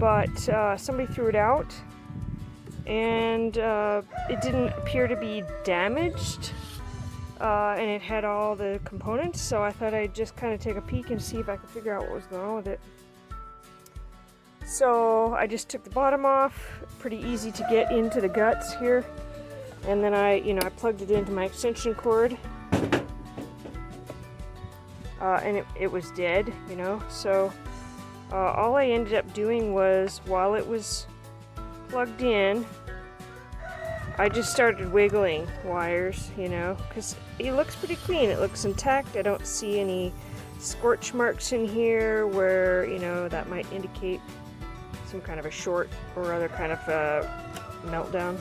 but somebody threw it out, and it didn't appear to be damaged, and it had all the components, so I thought I'd just kind of take a peek and see if I could figure out what was going on with it. So I just took the bottom off, pretty easy to get into the guts here, and then I plugged it into my extension cord, and it was dead, so all I ended up doing was, while it was plugged in, I just started wiggling wires, because it looks pretty clean. It looks intact. I don't see any scorch marks in here where, that might indicate some kind of a short or other kind of meltdown.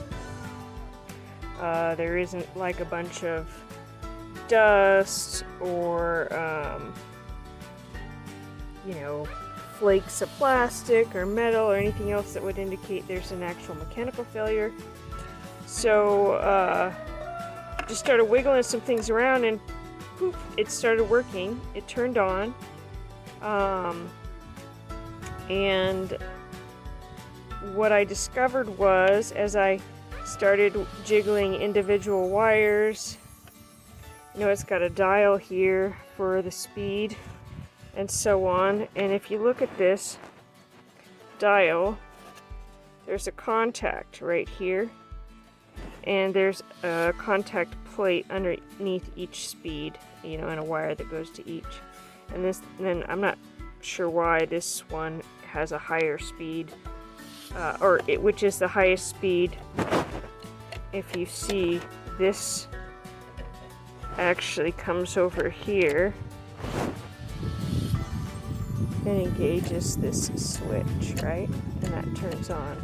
There isn't like a bunch of dust or, flakes of plastic or metal or anything else that would indicate there's an actual mechanical failure. So just started wiggling some things around, and poof, it started working. It turned on, and what I discovered was, as I started jiggling individual wires, it's got a dial here for the speed and so on, and if you look at this dial, there's a contact right here, and there's a contact plate underneath each speed, and a wire that goes to each. And then I'm not sure why this one has a higher speed, which is the highest speed. If you see, this actually comes over here and engages this switch, right? And that turns on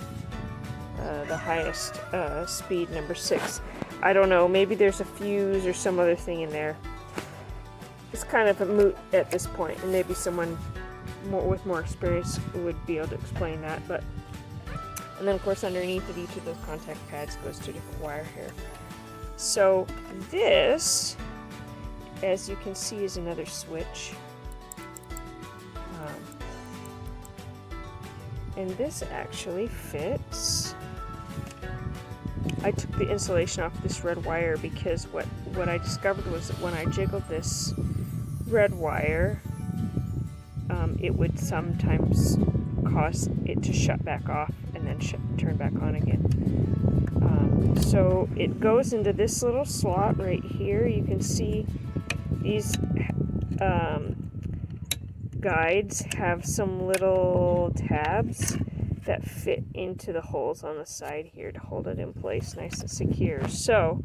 the highest speed, number 6. I don't know, maybe there's a fuse or some other thing in there. It's kind of a moot at this point, and maybe someone with more experience would be able to explain that. And then of course underneath of each of those contact pads goes to a different wire here. So this, as you can see, is another switch. And this actually fits. I took the insulation off this red wire because what I discovered was that when I jiggled this red wire, it would sometimes cause it to shut back off and then turn back on again. So it goes into this little slot right here. You can see these guides have some little tabs that fit into the holes on the side here to hold it in place nice and secure. So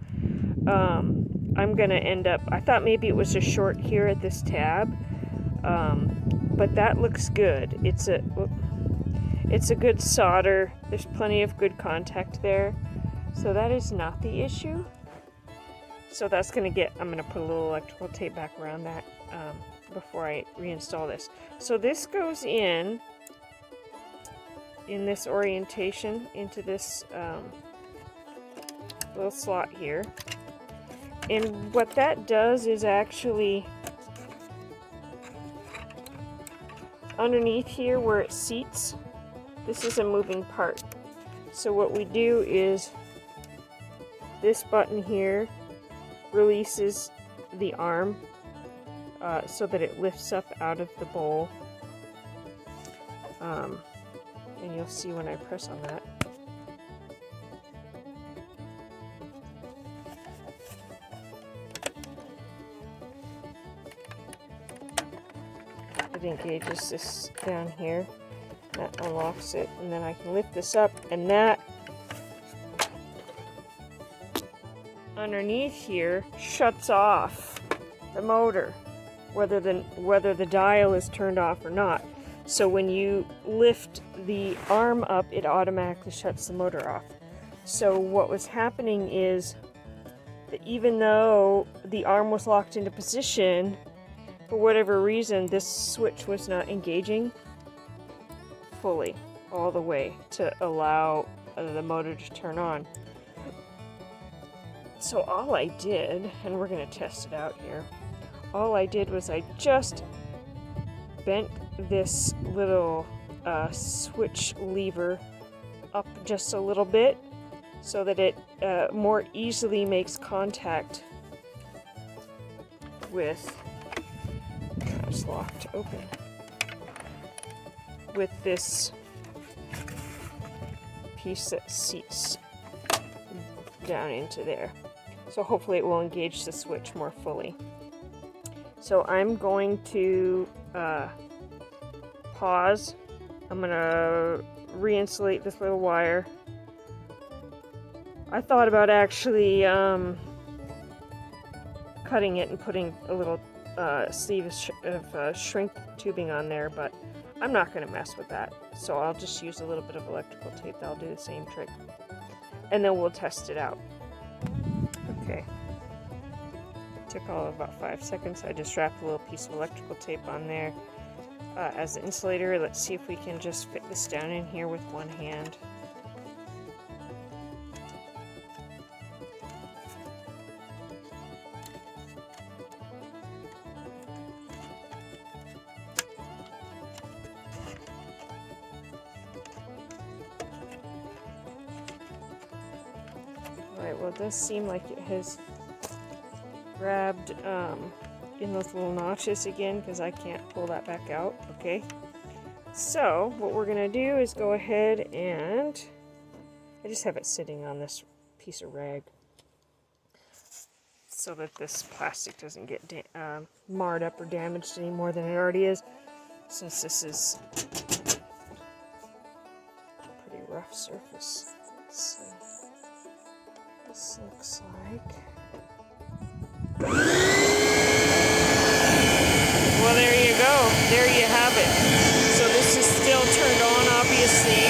I'm gonna end up, I thought maybe it was a short here at this tab, but that looks good. It's a good solder. There's plenty of good contact there, so that is not the issue. So that's I'm gonna put a little electrical tape back around that before I reinstall this. So this goes in this orientation into this little slot here, and what that does is actually underneath here where it seats, this is a moving part. So what we do is this button here releases the arm so that it lifts up out of the bowl, and you'll see when I press on that. It engages this down here, that unlocks it, and then I can lift this up, and that underneath here shuts off the motor, whether the dial is turned off or not. So when you lift the arm up, it automatically shuts the motor off. So what was happening is that even though the arm was locked into position, for whatever reason, this switch was not engaging fully all the way to allow the motor to turn on. So all I did, and we're going to test it out here, all I did was I just bent this little switch lever up just a little bit so that it more easily makes contact with, it's locked open, with this piece that seats down into there. So hopefully it will engage the switch more fully. So I'm going to pause. I'm gonna re-insulate this little wire. I thought about actually cutting it and putting a little sleeve of shrink tubing on there, but I'm not going to mess with that. So I'll just use a little bit of electrical tape that'll do the same trick. And then we'll test it out. Okay. Took all of about 5 seconds. I just wrapped a little piece of electrical tape on there as the insulator. Let's see if we can just fit this down in here with one hand. Alright, well it does seem like it has grabbed in those little notches again, because I can't pull that back out. Okay, so what we're gonna do is go ahead and I just have it sitting on this piece of rag so that this plastic doesn't get marred up or damaged any more than it already is, since this is a pretty rough surface. Let's see. This looks like... Well, there you go. There you have it. So this is still turned on, obviously.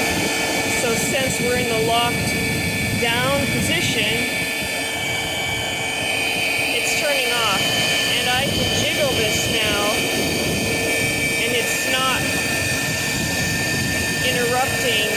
So since we're in the locked down position, it's turning off. And I can jiggle this now, and it's not interrupting